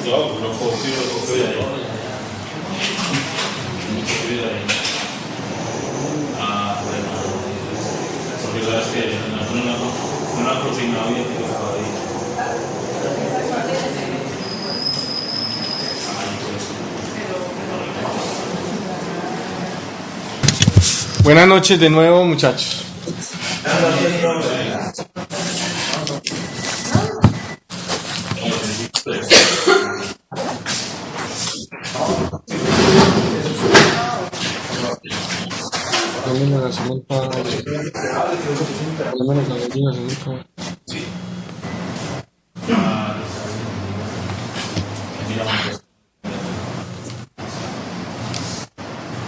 lo copio de ahí. Bueno, porque sabes que no ha cocinado bien todavía. Buenas noches de nuevo, muchachos.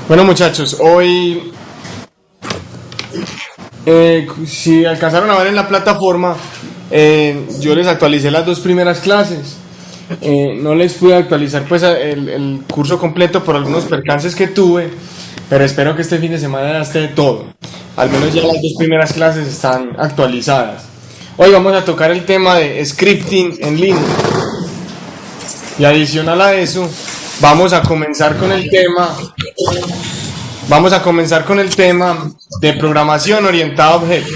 Bueno, muchachos, hoy si alcanzaron a ver en la plataforma, yo les actualicé las 2 primeras clases. No les pude actualizar pues el curso completo por algunos percances que tuve, pero espero que este fin de semana ya esté todo. Al menos ya las 2 primeras clases están actualizadas. Hoy vamos a tocar el tema de scripting en Linux. Y adicional a eso, vamos a comenzar con el tema de programación orientada a objetos.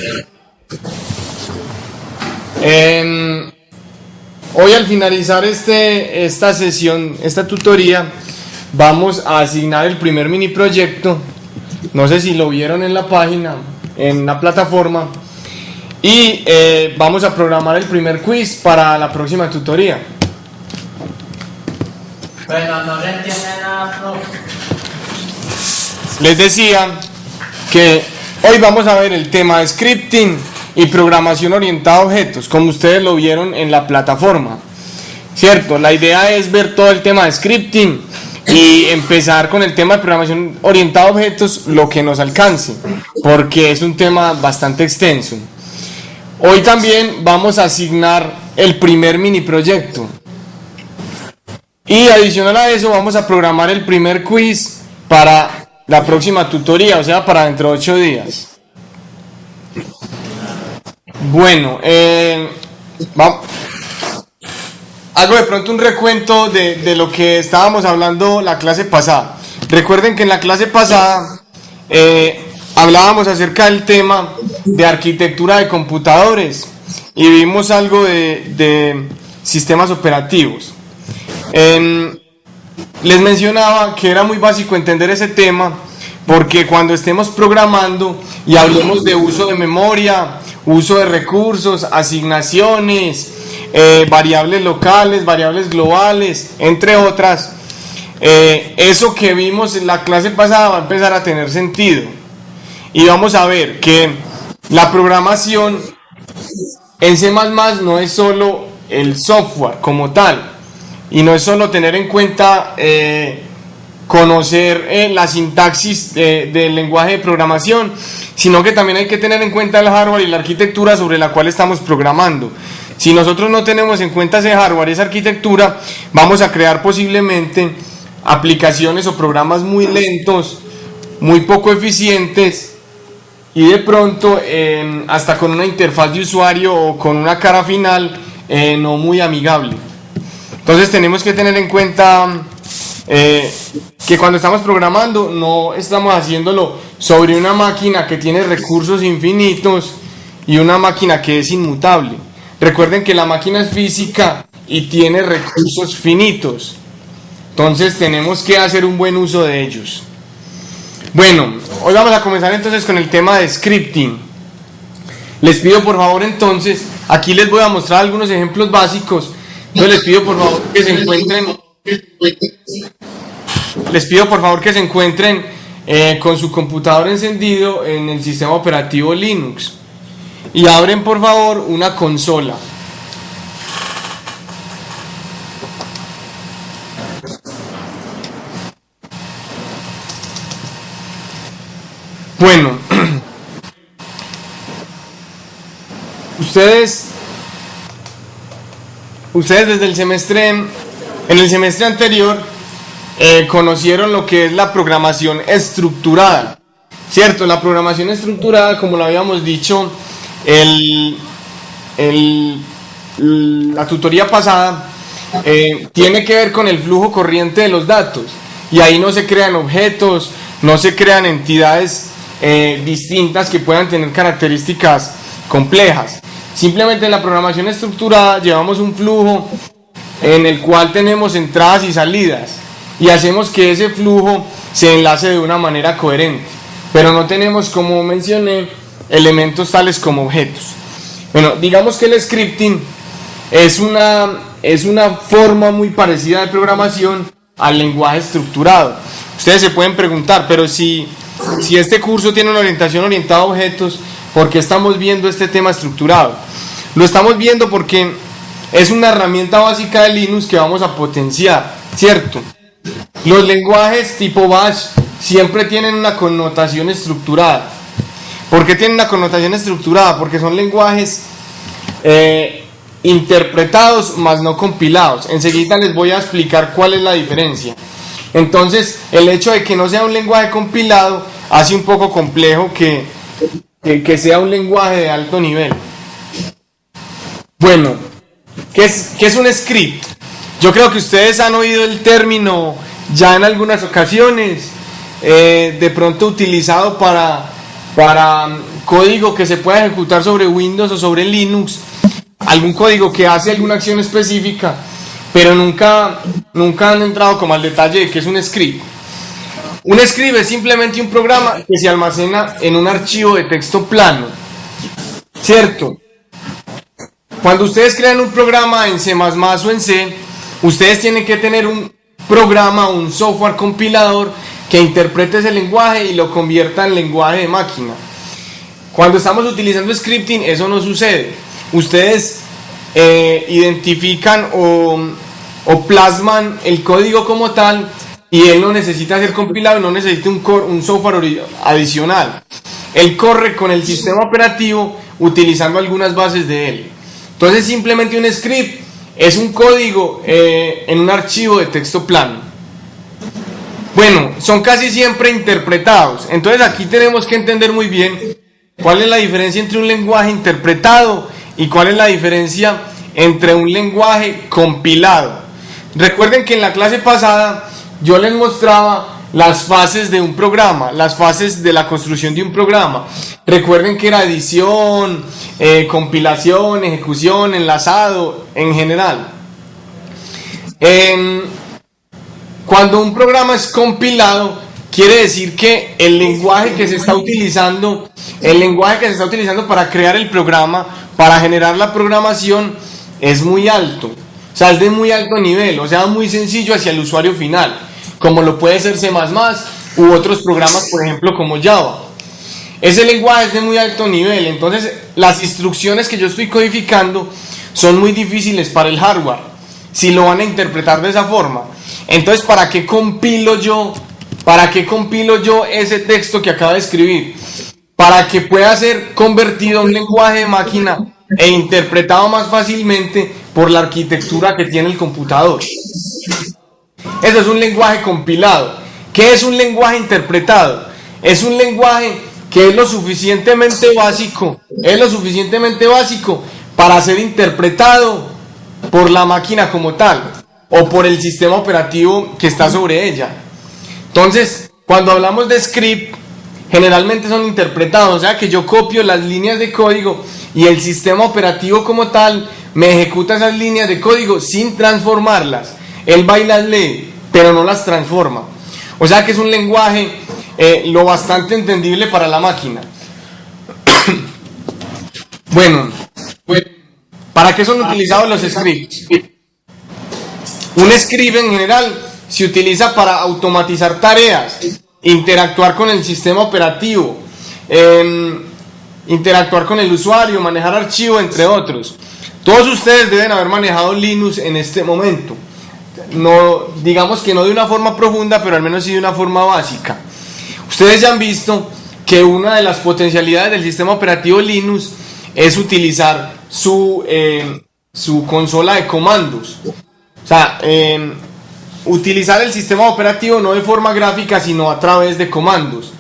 Hoy, al finalizar esta sesión, esta tutoría, vamos a asignar el primer mini proyecto. No sé si lo vieron en la página, en la plataforma, y vamos a programar el primer quiz para la próxima tutoría. Bueno, no le entiende nada, profe. Les decía que hoy vamos a ver el tema de scripting y programación orientada a objetos, como ustedes lo vieron en la plataforma, ¿cierto? La idea es ver todo el tema de scripting y empezar con el tema de programación orientada a objetos lo que nos alcance, porque es un tema bastante extenso. Hoy también vamos a asignar el primer mini proyecto. Y adicional a eso vamos a programar el primer quiz para la próxima tutoría, o sea, para dentro de 8 días. Bueno, hago de pronto un recuento de lo que estábamos hablando la clase pasada. Recuerden que en la clase pasada hablábamos acerca del tema de arquitectura de computadores y vimos algo de sistemas operativos. Les mencionaba que era muy básico entender ese tema porque cuando estemos programando y hablemos de uso de memoria, uso de recursos, asignaciones, variables locales, variables globales, entre otras, eso que vimos en la clase pasada va a empezar a tener sentido y vamos a ver que la programación en C++ no es solo el software como tal, y no es solo tener en cuenta conocer la sintaxis del lenguaje de programación, sino que también hay que tener en cuenta el hardware y la arquitectura sobre la cual estamos programando. Si nosotros no tenemos en cuenta ese hardware y esa arquitectura, vamos a crear posiblemente aplicaciones o programas muy lentos, muy poco eficientes y de pronto hasta con una interfaz de usuario o con una cara final no muy amigable. Entonces tenemos que tener en cuenta que cuando estamos programando no estamos haciéndolo sobre una máquina que tiene recursos infinitos y una máquina que es inmutable. Recuerden que la máquina es física y tiene recursos finitos. Entonces tenemos que hacer un buen uso de ellos. Bueno, hoy vamos a comenzar entonces con el tema de scripting. Les pido por favor entonces, aquí les voy a mostrar algunos ejemplos básicos. Entonces les pido por favor que se encuentren con su computador encendido en el sistema operativo Linux y abren por favor una consola. Bueno, ustedes desde el semestre, en el semestre anterior, conocieron lo que es la programación estructurada, ¿cierto? La programación estructurada, como lo habíamos dicho la tutoría pasada, tiene que ver con el flujo corriente de los datos, y ahí no se crean objetos, no se crean entidades distintas que puedan tener características complejas. Simplemente en la programación estructurada llevamos un flujo en el cual tenemos entradas y salidas y hacemos que ese flujo se enlace de una manera coherente, pero no tenemos, como mencioné, elementos tales como objetos. Bueno, digamos que el scripting es una forma muy parecida de programación al lenguaje estructurado. Ustedes se pueden preguntar, pero si este curso tiene una orientación orientada a objetos, ¿por qué estamos viendo este tema estructurado? Lo estamos viendo porque es una herramienta básica de Linux que vamos a potenciar, ¿cierto? Los lenguajes tipo Bash siempre tienen una connotación estructurada. ¿Por qué tienen una connotación estructurada? Porque son lenguajes interpretados más no compilados. Enseguida les voy a explicar cuál es la diferencia. Entonces, el hecho de que no sea un lenguaje compilado hace un poco complejo que sea un lenguaje de alto nivel. Bueno, ¿qué es un script? Yo creo que ustedes han oído el término ya en algunas ocasiones, de pronto utilizado para código que se pueda ejecutar sobre Windows o sobre Linux, algún código que hace alguna acción específica, pero nunca han entrado como al detalle de qué es un script. Un script es simplemente un programa que se almacena en un archivo de texto plano, ¿cierto? Cuando ustedes crean un programa en C++ o en C, ustedes tienen que tener un programa, un software compilador que interprete ese lenguaje y lo convierta en lenguaje de máquina. Cuando estamos utilizando scripting, eso no sucede. Ustedes identifican o plasman el código como tal, y él no necesita ser compilado, no necesita un software adicional. Él corre con el sistema operativo utilizando algunas bases de él. Entonces, simplemente un script es un código en un archivo de texto plano. Bueno, son casi siempre interpretados. Entonces, aquí tenemos que entender muy bien cuál es la diferencia entre un lenguaje interpretado y cuál es la diferencia entre un lenguaje compilado. Recuerden que en la clase pasada yo les mostraba las fases de un programa, las fases de la construcción de un programa. Recuerden que era edición, compilación, ejecución, enlazado, en general. Cuando un programa es compilado, quiere decir que el lenguaje que se está utilizando para crear el programa, para generar la programación, es muy alto. O sea, es de muy alto nivel, o sea, muy sencillo hacia el usuario final, como lo puede ser C++ u otros programas, por ejemplo, como Java. Ese lenguaje es de muy alto nivel, entonces las instrucciones que yo estoy codificando son muy difíciles para el hardware, si lo van a interpretar de esa forma. Entonces, ¿para qué compilo yo ese texto que acabo de escribir? Para que pueda ser convertido a un lenguaje de máquina e interpretado más fácilmente por la arquitectura que tiene el computador. Eso es un lenguaje compilado. ¿Qué es un lenguaje interpretado? Es un lenguaje que es lo suficientemente básico para ser interpretado por la máquina como tal, o por el sistema operativo que está sobre ella. Entonces, cuando hablamos de script, generalmente son interpretados, o sea que yo copio las líneas de código y el sistema operativo como tal me ejecuta esas líneas de código sin transformarlas. Él va y las lee, pero no las transforma. O sea que es un lenguaje lo bastante entendible para la máquina. Bueno, ¿para qué son utilizados los scripts? Un script en general se utiliza para automatizar tareas, interactuar con el sistema operativo, interactuar con el usuario, manejar archivos, entre otros. Todos ustedes deben haber manejado Linux en este momento. No, digamos que no de una forma profunda, pero al menos sí de una forma básica. Ustedes ya han visto que una de las potencialidades del sistema operativo Linux es utilizar su consola de comandos. O sea, utilizar el sistema operativo no de forma gráfica, sino a través de comandos.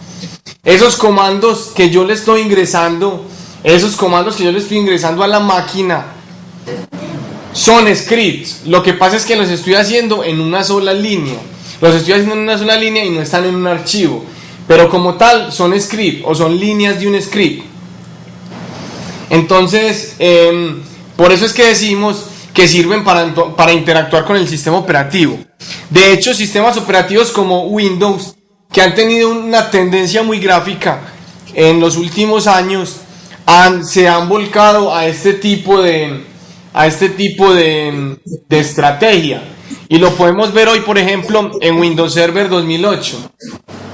Esos comandos que yo le estoy ingresando a la máquina, son scripts. Lo que pasa es que los estoy haciendo en una sola línea. Los estoy haciendo en una sola línea y no están en un archivo. Pero como tal, son scripts o son líneas de un script. Entonces, por eso es que decimos que sirven para interactuar con el sistema operativo. De hecho, sistemas operativos como Windows, que han tenido una tendencia muy gráfica en los últimos años, se han volcado a este tipo de estrategia. Y lo podemos ver hoy, por ejemplo, en Windows Server 2008.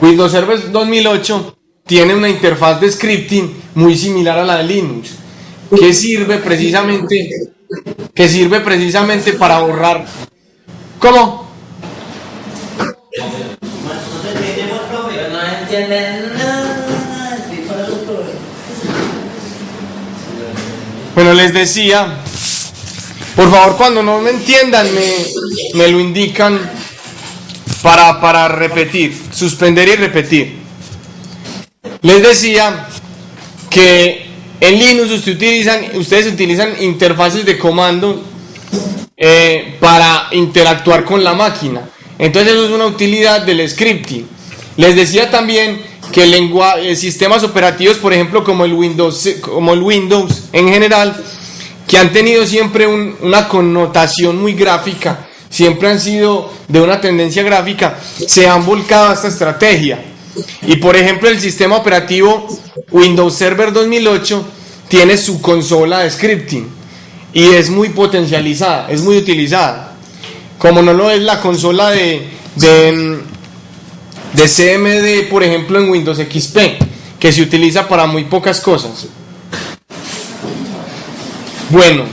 Windows Server 2008 tiene una interfaz de scripting muy similar a la de Linux, que sirve precisamente para borrar. ¿Cómo? No entienden nada. Bueno, les decía, por favor, cuando no me entiendan, me lo indican para repetir, suspender y repetir. Les decía que en Linux ustedes utilizan interfaces de comando para interactuar con la máquina. Entonces eso es una utilidad del scripting. Les decía también que sistemas operativos, por ejemplo, como el Windows en general, que han tenido siempre una connotación muy gráfica, siempre han sido de una tendencia gráfica, se han volcado a esta estrategia. Y por ejemplo, el sistema operativo Windows Server 2008 tiene su consola de scripting y es muy potencializada, es muy utilizada, como no lo es la consola de CMD, por ejemplo, en Windows XP, que se utiliza para muy pocas cosas. Bueno,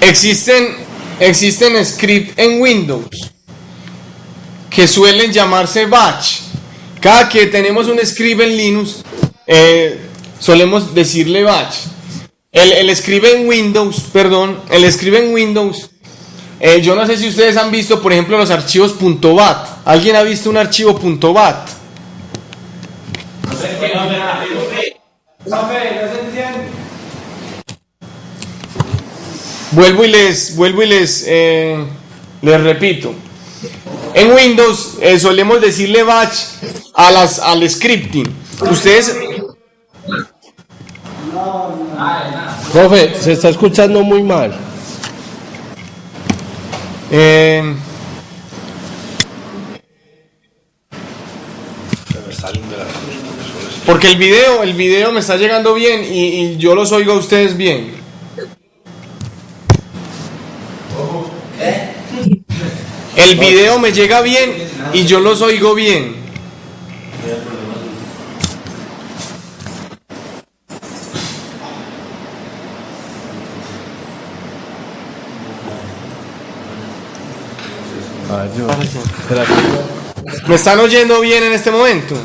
existen scripts en Windows que suelen llamarse batch. Cada que tenemos un script en Linux, solemos decirle batch. El script en Windows, yo no sé si ustedes han visto, por ejemplo, los archivos .bat. ¿Alguien ha visto un archivo .bat? Vuelvo y les repito. En Windows solemos decirle batch al scripting. Ustedes... Profe, se está escuchando muy mal. Porque el video me está llegando bien y yo los oigo a ustedes bien. El video me llega bien y yo los oigo bien. ¿Me están oyendo bien en este momento?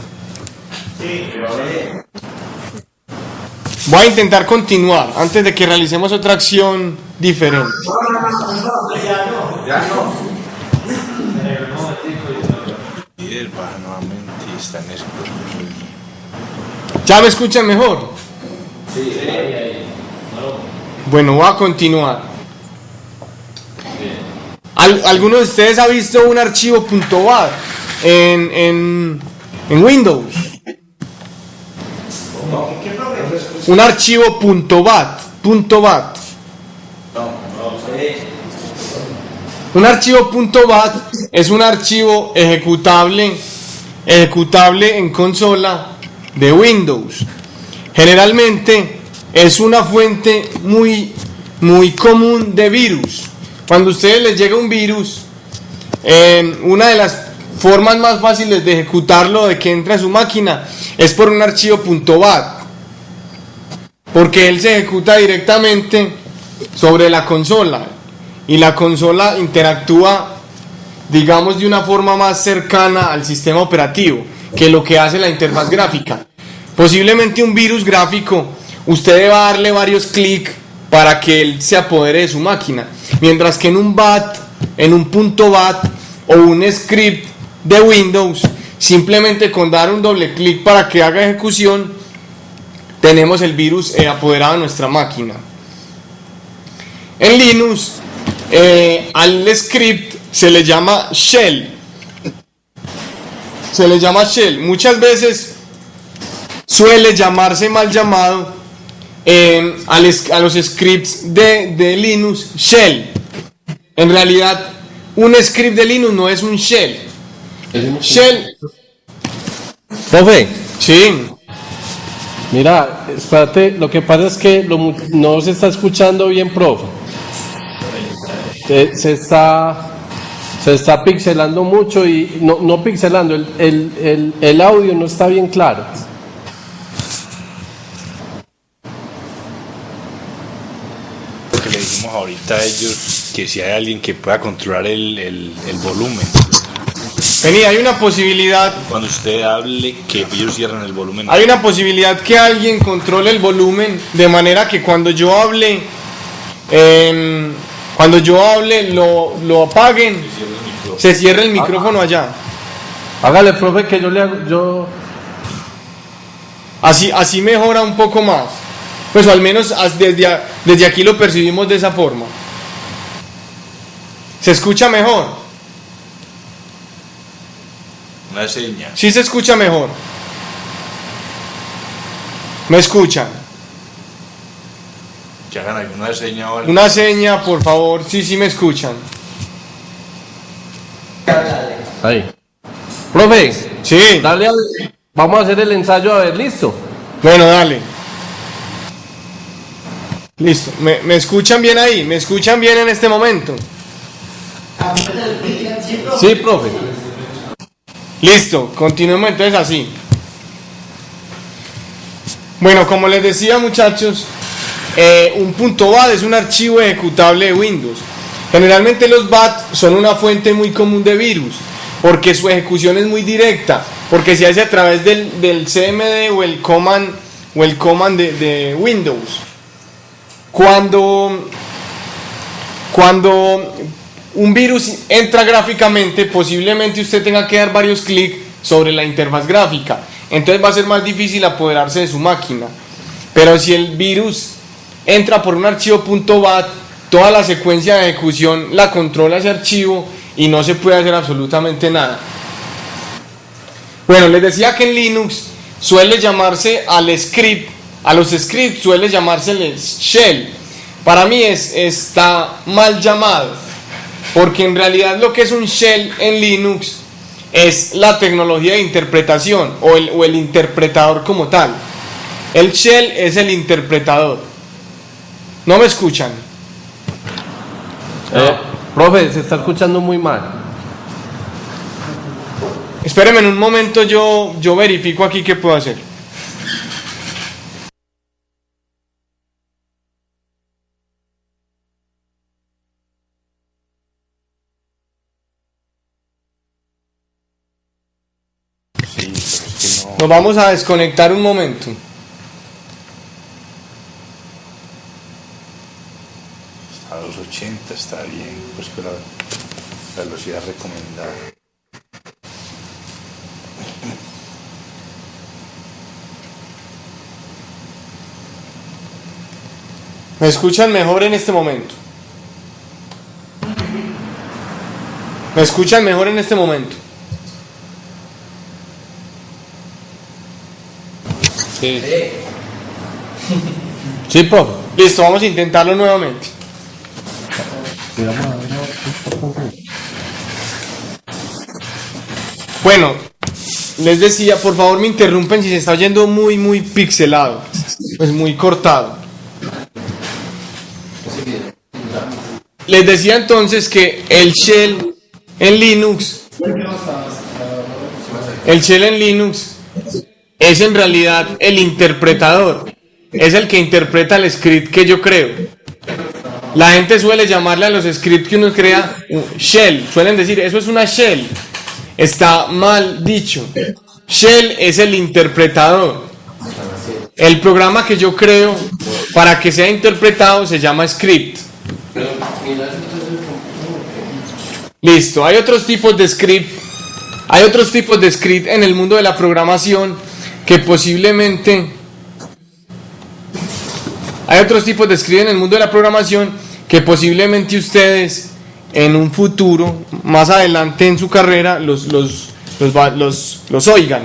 Voy a intentar continuar antes de que realicemos otra acción diferente. ¿Ya me escuchan mejor? Bueno, voy a continuar. ¿Alguno de ustedes ha visto un archivo .bat en Windows? Un archivo .bat. Un archivo .bat es un archivo ejecutable en consola de Windows. Generalmente es una fuente muy común de virus. Cuando a ustedes les llega un virus, una de las formas más fáciles de ejecutarlo, de que entre a su máquina, es por un archivo .bat, porque él se ejecuta directamente sobre la consola y la consola interactúa, digamos, de una forma más cercana al sistema operativo que lo que hace la interfaz gráfica. Posiblemente un virus gráfico, usted deba darle varios clics para que él se apodere de su máquina, mientras que en un bat, en un .bat o un script de Windows, simplemente con dar un doble clic para que haga ejecución, tenemos el virus apoderado de nuestra máquina. En Linux, al script se le llama shell. Se le llama shell. Muchas veces suele llamarse mal llamado a los scripts de Linux shell. En realidad, un script de Linux no es un shell. Shell. Profe, Sí. mira, espérate, lo que pasa es que no se está escuchando bien, profe. Se está pixelando mucho y no pixelando, el audio no está bien claro. Lo que le dijimos ahorita a ellos, que si hay alguien que pueda controlar el volumen. Vení, hay una posibilidad. Cuando usted hable, que ellos cierren el volumen. Hay una posibilidad que alguien controle el volumen de manera que cuando yo hable, lo apaguen, se cierre el micrófono allá. Hágale, profe, que yo le hago, Así mejora un poco más. Pues o al menos desde aquí lo percibimos de esa forma. ¿Se escucha mejor? Una seña. Sí se escucha mejor. ¿Me escuchan? Que hagan alguna seña o algo. Una seña, por favor. Sí me escuchan. ahí. Profe, Sí. vamos a hacer el ensayo, a ver, listo. Bueno, dale. Listo. ¿Me escuchan bien ahí? ¿Me escuchan bien en este momento? Sí, profe. Listo. Continuemos entonces así. Bueno, como les decía, muchachos, un .bat es un archivo ejecutable de Windows. Generalmente los BAT son una fuente muy común de virus, porque su ejecución es muy directa, porque se hace a través del CMD o el command de Windows. Cuando un virus entra gráficamente, posiblemente usted tenga que dar varios clics sobre la interfaz gráfica, entonces va a ser más difícil apoderarse de su máquina. Pero si el virus entra por un archivo .bat, toda la secuencia de ejecución la controla ese archivo y no se puede hacer absolutamente nada. Bueno, les decía que en Linux suele llamarse a los scripts suele llamarse shell. Para mí está mal llamado, porque en realidad lo que es un shell en Linux es la tecnología de interpretación o el interpretador como tal. El shell es el interpretador. ¿No me escuchan? Profe, se está escuchando muy mal. Espérenme en un momento, yo verifico aquí qué puedo hacer. Sí, pero es que no. Nos vamos a desconectar un momento. A 280 está bien, pues pero la velocidad recomendada. ¿Me escuchan mejor en este momento? ¿Me escuchan mejor en este momento? Sí. Sí, profe. Listo, vamos a intentarlo nuevamente. Bueno, les decía, por favor me interrumpen si se está oyendo muy pixelado, pues muy cortado. Les decía entonces que el shell en Linux es en realidad el interpretador, es el que interpreta el script que yo creo. La gente suele llamarle a los scripts que uno crea shell, suelen decir eso es una shell. Está mal dicho. Shell es el interpretador. El programa que yo creo para que sea interpretado se llama script. Listo, hay otros tipos de script. Hay otros tipos de script en el mundo de la programación que que posiblemente ustedes en un futuro, más adelante en su carrera, los oigan.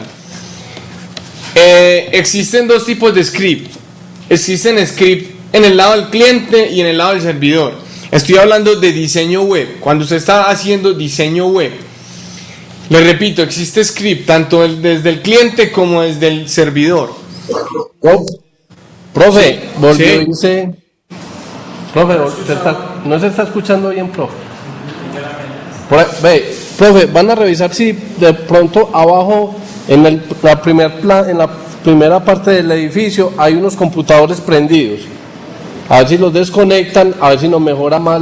Existen dos tipos de script. Existen script en el lado del cliente y en el lado del servidor. Estoy hablando de diseño web. Cuando usted está haciendo diseño web, le repito, existe script tanto desde el cliente como desde el servidor. Profe, Sí. volvió Sí. y dice... Profe, no se está escuchando bien, profe. Profe, van a revisar si de pronto abajo en la primera parte del edificio hay unos computadores prendidos. A ver si los desconectan, a ver si nos mejora más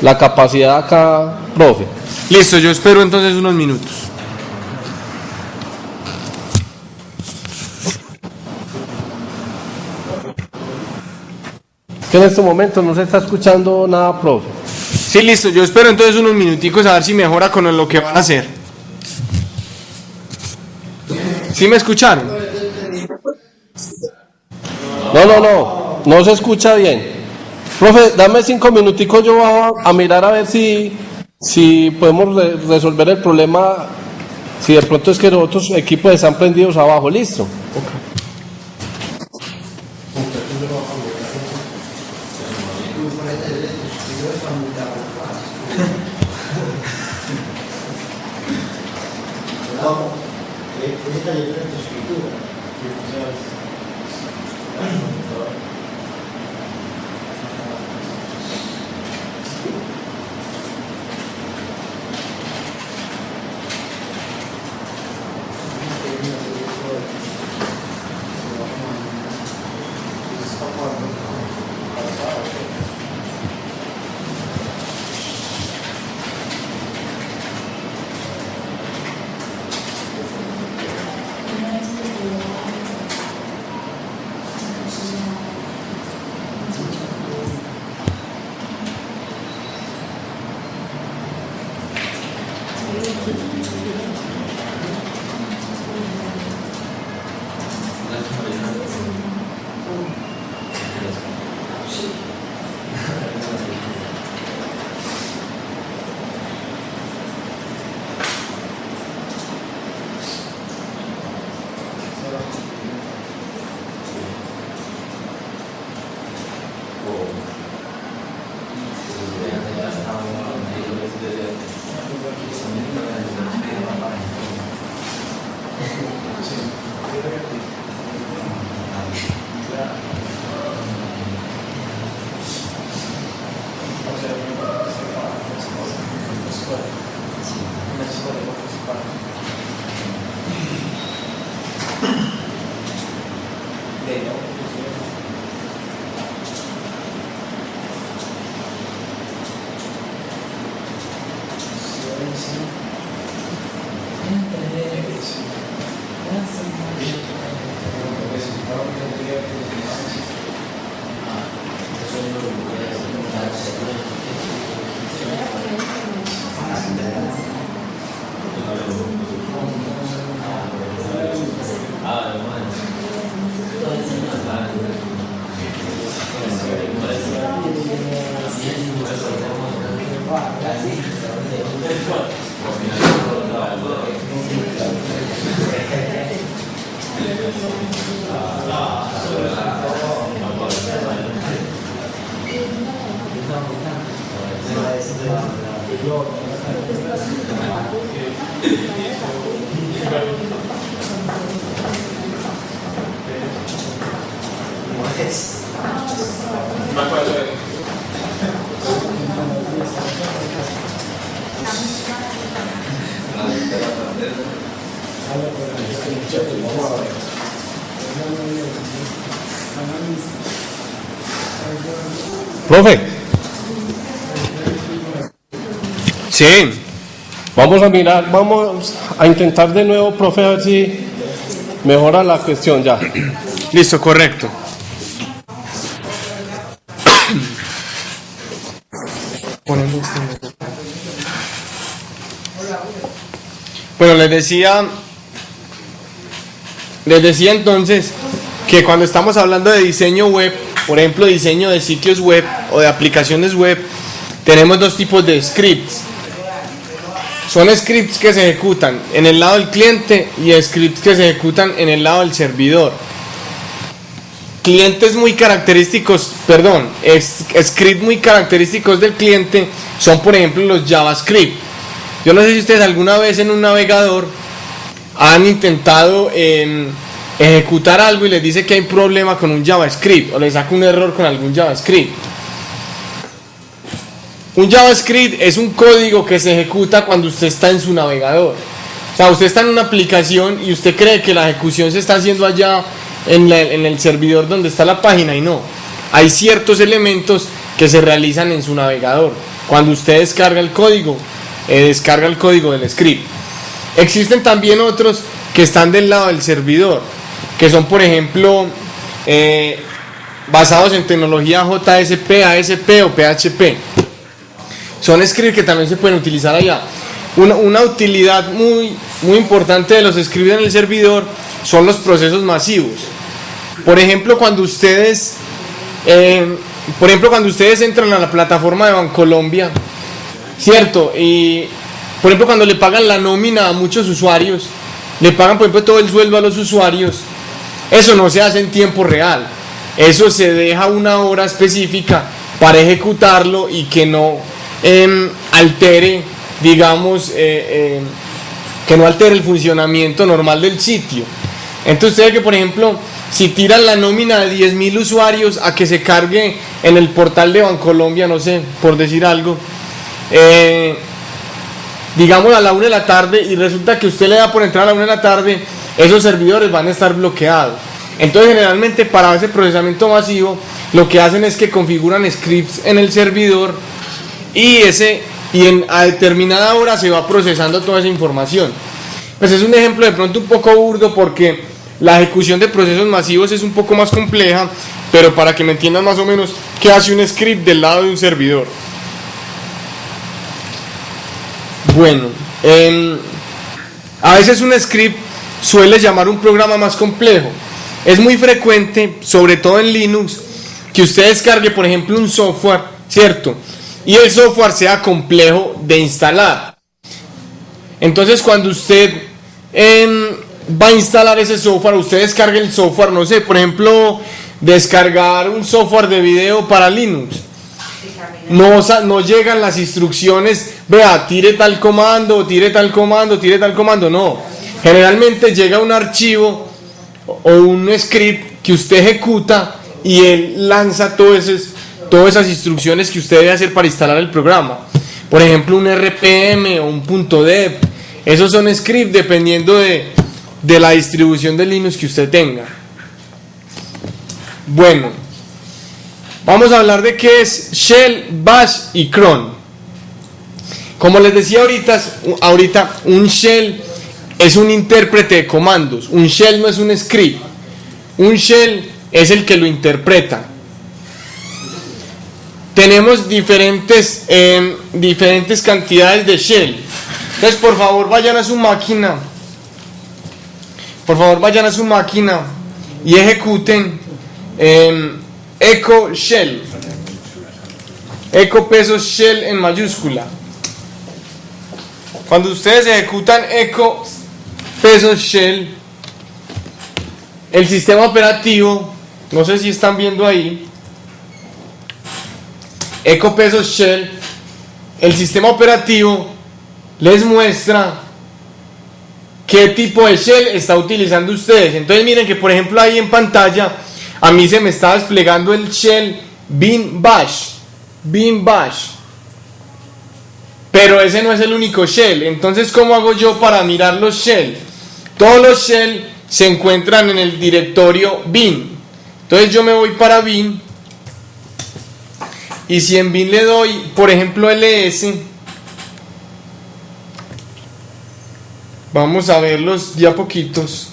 la capacidad acá, profe. Listo, yo espero entonces unos minutos. Que en este momento no se está escuchando nada, profe. Sí, listo, yo espero entonces unos minuticos a ver si mejora con lo que van a hacer. ¿Sí me escucharon? No se escucha bien. Profe, dame 5 minuticos, yo voy a mirar a ver si podemos resolver el problema, si de pronto es que los otros equipos están prendidos abajo, listo. Profe, Sí. vamos a mirar, vamos a intentar de nuevo, profe, a ver si mejora la cuestión ya. Listo, correcto. Bueno, les decía entonces que cuando estamos hablando de diseño web, por ejemplo, diseño de sitios web o de aplicaciones web, tenemos dos tipos de scripts. Son scripts que se ejecutan en el lado del cliente y scripts que se ejecutan en el lado del servidor. Clientes muy característicos, scripts muy característicos del cliente son, por ejemplo, los JavaScript. Yo no sé si ustedes alguna vez en un navegador han intentado ejecutar algo y les dice que hay problema con un JavaScript o les saca un error con algún JavaScript. Un JavaScript es un código que se ejecuta cuando usted está en su navegador. O sea, usted está en una aplicación y usted cree que la ejecución se está haciendo allá en el servidor donde está la página, y no. Hay ciertos elementos que se realizan en su navegador. Cuando usted descarga el código del script. Existen también otros que están del lado del servidor, que son, por ejemplo, basados en tecnología JSP, ASP o PHP. Son scripts que también se pueden utilizar allá. Una utilidad muy importante de los scripts en el servidor son los procesos masivos. Por ejemplo, cuando ustedes entran a la plataforma de Bancolombia, ¿cierto? Y por ejemplo, cuando le pagan la nómina a muchos usuarios, le pagan, por ejemplo, todo el sueldo a los usuarios, eso no se hace en tiempo real. Eso se deja una hora específica para ejecutarlo y que no altere, digamos, que no altere el funcionamiento normal del sitio. Entonces usted ve que, por ejemplo, si tiran la nómina de 10.000 usuarios a que se cargue en el portal de Bancolombia, no sé, por decir algo, digamos a la 1 de la tarde, y resulta que usted le da por entrar a la 1 de la tarde, esos servidores van a estar bloqueados. Entonces generalmente para ese procesamiento masivo lo que hacen es que configuran scripts en el servidor y a determinada hora se va procesando toda esa información. Pues es un ejemplo de pronto un poco burdo, porque la ejecución de procesos masivos es un poco más compleja, pero para que me entiendan más o menos qué hace un script del lado de un servidor. Bueno, a veces un script suele llamar un programa más complejo. Es muy frecuente, sobre todo en Linux, que usted descargue, por ejemplo, un software, ¿cierto? Y el software sea complejo de instalar. Entonces, cuando usted va a instalar ese software, usted descarga el software, no sé, por ejemplo, descargar un software de video para Linux. No llegan las instrucciones, vea, tire tal comando, tire tal comando, tire tal comando, no. Generalmente llega un archivo o un script que usted ejecuta y él lanza todas esas instrucciones que usted debe hacer para instalar el programa. Por ejemplo, un RPM o un .dev. Esos son scripts dependiendo de la distribución de Linux que usted tenga. Bueno, vamos a hablar de qué es Shell, Bash y cron. Como les decía ahorita, un Shell es un intérprete de comandos. Un Shell no es un script. Un Shell es el que lo interpreta. Tenemos diferentes cantidades de Shell. Entonces, por favor, vayan a su máquina. Por favor, vayan a su máquina y ejecuten echo shell. Echo pesos shell en mayúscula. Cuando ustedes ejecutan echo pesos shell, el sistema operativo, no sé si están viendo ahí, echo pesos shell, el sistema operativo les muestra qué tipo de shell está utilizando ustedes. Entonces miren que, por ejemplo, ahí en pantalla a mí se me está desplegando el shell bin bash, pero ese no es el único shell. Entonces, ¿cómo hago yo para mirar los shell? Todos los shell se encuentran en el directorio bin. Entonces yo me voy para bin, y si en bin le doy, por ejemplo, ls, vamos a verlos ya poquitos.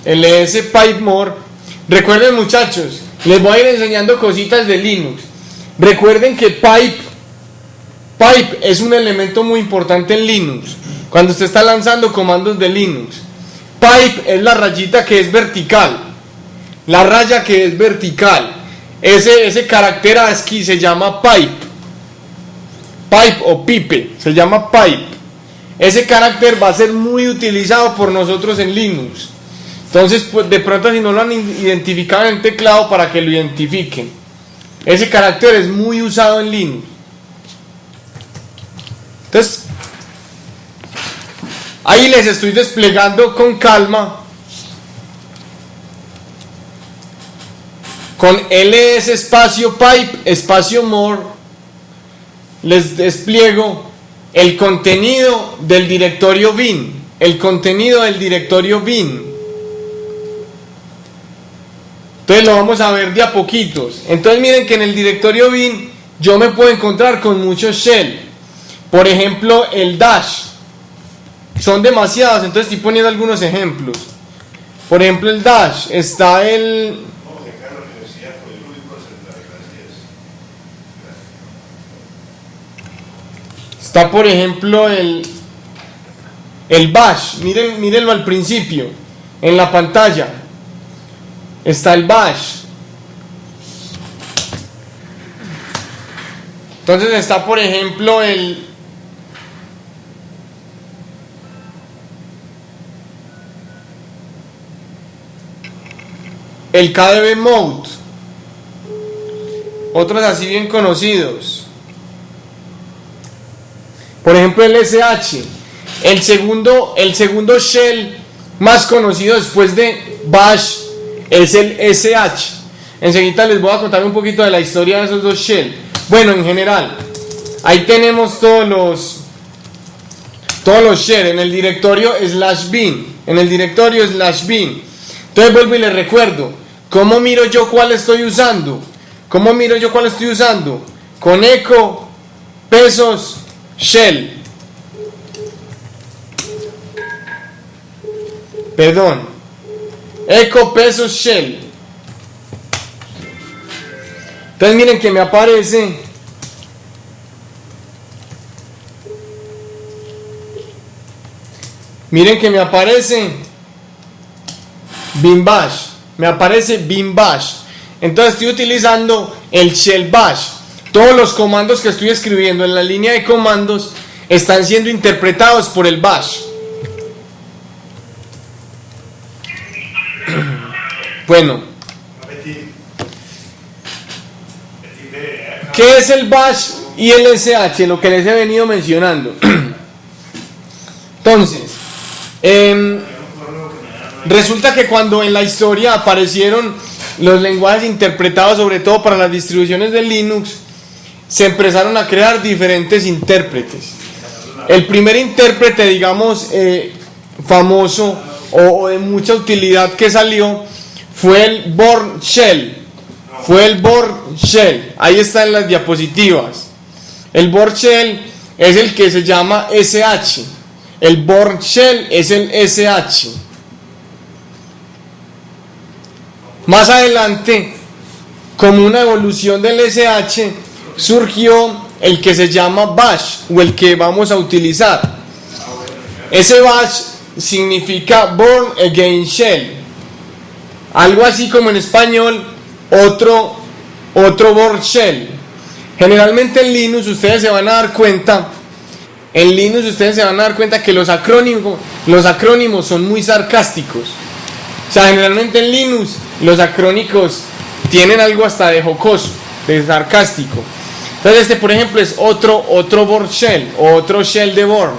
ls pipemore. Recuerden, muchachos, les voy a ir enseñando cositas de Linux. Recuerden que pipe es un elemento muy importante en Linux. Cuando usted está lanzando comandos de Linux, pipe es la rayita que es vertical. La raya que es vertical. Ese carácter ASCII se llama pipe. Pipe o pipe, se llama pipe. Ese carácter va a ser muy utilizado por nosotros en Linux. Entonces, pues de pronto si no lo han identificado en el teclado, para que lo identifiquen. Ese carácter es muy usado en Linux. Entonces, ahí les estoy desplegando con calma, con ls espacio pipe espacio more, les despliego el contenido del directorio bin, Entonces lo vamos a ver de a poquitos. Entonces miren que en el directorio bin yo me puedo encontrar con muchos shell. Por ejemplo, el dash. Son demasiados, entonces estoy poniendo algunos ejemplos. Por ejemplo, el dash. Está el... Está por ejemplo el bash. Mírenlo al principio, en la pantalla. Está el bash. Entonces está por ejemplo el KDB mode. Otros así bien conocidos. Por ejemplo el SH. El segundo shell más conocido después de bash es el SH. Enseguida les voy a contar un poquito de la historia de esos dos shells. Bueno, en general, ahí tenemos todos los shells en el directorio /bin. Entonces vuelvo y les recuerdo, ¿cómo miro yo cuál estoy usando? Con echo pesos shell. Echo pesos shell. Entonces miren que me aparece bin bash. Entonces estoy utilizando el shell bash. Todos los comandos que estoy escribiendo en la línea de comandos están siendo interpretados por el bash. Bueno, ¿qué es el bash y el SH? Lo que les he venido mencionando. Entonces, resulta que cuando en la historia aparecieron los lenguajes interpretados, sobre todo para las distribuciones de Linux, se empezaron a crear diferentes intérpretes. El primer intérprete, digamos, famoso o de mucha utilidad que salió fue el Bourne Shell. Ahí está en las diapositivas. El Bourne Shell es el que se llama SH. El Bourne Shell es el SH. Más adelante, como una evolución del SH, surgió el que se llama bash, o el que vamos a utilizar. Ese bash significa Born Again Shell, algo así como en español otro Bourne Shell. Generalmente en Linux ustedes se van a dar cuenta que los acrónimos son muy sarcásticos. O sea, generalmente en Linux los acrónimos tienen algo hasta de jocoso, de sarcástico. Entonces este, por ejemplo, es otro Bourne Shell, o otro Shell de Bourne.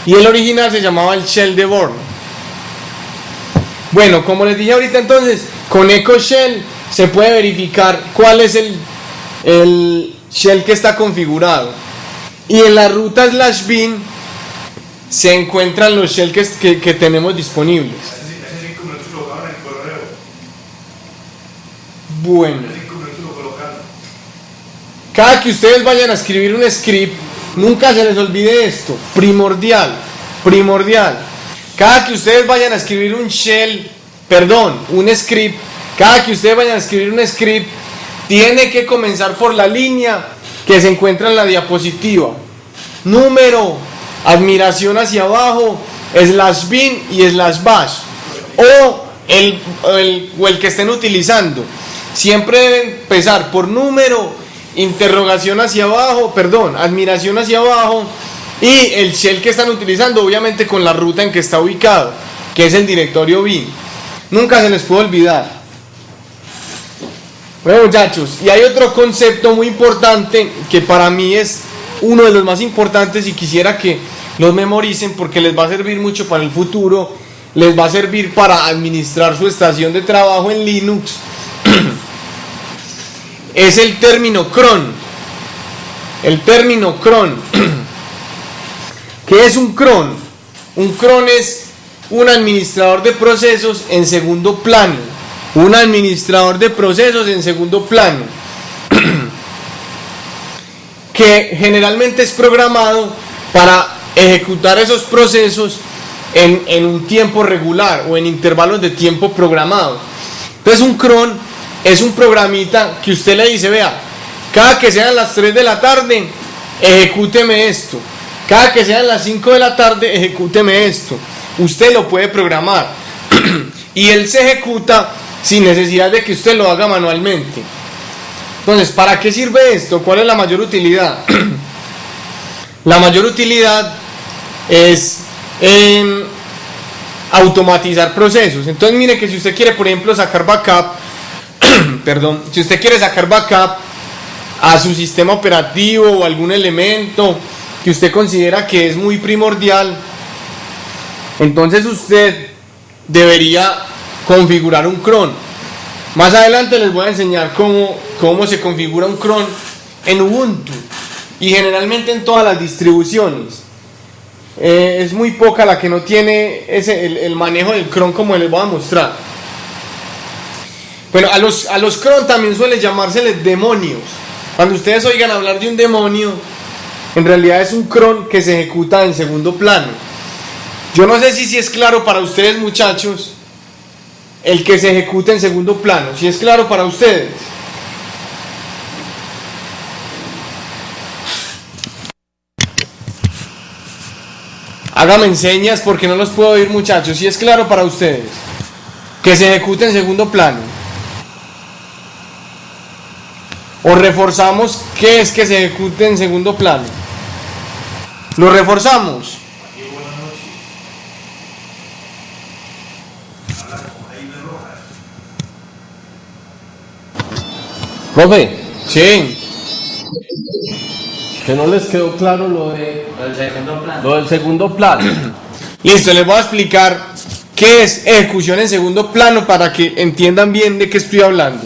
Y el original se llamaba el Shell de Bourne. Bueno, como les dije ahorita, entonces, con Echo Shell se puede verificar cuál es el shell que está configurado. Y en la ruta /bin se encuentran los shells que tenemos disponibles. Bueno, cada que ustedes vayan a escribir un script, nunca se les olvide esto, primordial. Cada que ustedes vayan a escribir un script, Cada que ustedes vayan a escribir un script, tiene que comenzar por la línea que se encuentra en la diapositiva. Número, admiración hacia abajo, slash bin y slash bash. O el que estén utilizando. Siempre deben empezar por número, interrogación hacia abajo, admiración hacia abajo, y el shell que están utilizando, obviamente con la ruta en que está ubicado, que es el directorio bin. Nunca se les puede olvidar. Bueno, muchachos, y hay otro concepto muy importante que para mí es uno de los más importantes y quisiera que los memoricen porque les va a servir mucho para el futuro, les va a servir para administrar su estación de trabajo en Linux. Es el término cron. El término cron. ¿Qué es un cron? Un cron es un administrador de procesos en segundo plano. Un administrador de procesos en segundo plano. Que generalmente es programado para ejecutar esos procesos en un tiempo regular o en intervalos de tiempo programado. Entonces un cron es un programita que usted le dice, vea, cada que sean las 3 de la tarde, ejecúteme esto. Cada que sean las 5 de la tarde, ejecúteme esto. Usted lo puede programar. Y él se ejecuta sin necesidad de que usted lo haga manualmente. Entonces, ¿para qué sirve esto? ¿Cuál es la mayor utilidad? La mayor utilidad es en automatizar procesos. Entonces, mire que si usted quiere, por ejemplo, sacar backup, si usted quiere sacar backup a su sistema operativo o algún elemento que usted considera que es muy primordial, entonces usted debería configurar un cron. Más adelante les voy a enseñar cómo se configura un cron en Ubuntu y generalmente en todas las distribuciones. Es muy poca la que no tiene el manejo del cron como les voy a mostrar. Bueno, a los cron también suele llamárseles demonios. Cuando ustedes oigan hablar de un demonio, en realidad es un cron que se ejecuta en segundo plano. Yo no sé si es claro para ustedes, muchachos, el que se ejecuta en segundo plano. Si es claro para ustedes. Hágame señas porque no los puedo oír, muchachos. Si es claro para ustedes que se ejecuta en segundo plano. O reforzamos qué es que se ejecute en segundo plano. Lo reforzamos. Profe, Sí. que no les quedó claro lo del segundo plano. Listo, les voy a explicar qué es ejecución en segundo plano para que entiendan bien de qué estoy hablando.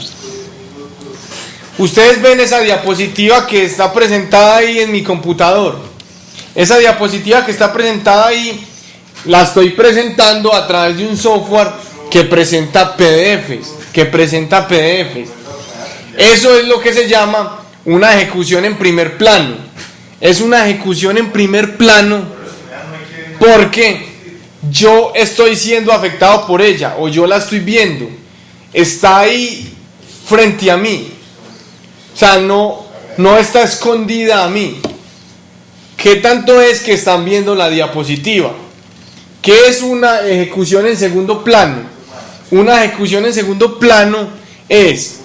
Ustedes ven esa diapositiva que está presentada ahí en mi computador. Esa diapositiva que está presentada ahí la estoy presentando a través de un software que presenta PDFs. Eso es lo que se llama una ejecución en primer plano. Es una ejecución en primer plano porque yo estoy siendo afectado por ella o yo la estoy viendo. Está ahí frente a mí. O sea, no está escondida a mí. ¿Qué tanto es que están viendo la diapositiva? ¿Qué es una ejecución en segundo plano? Una ejecución en segundo plano es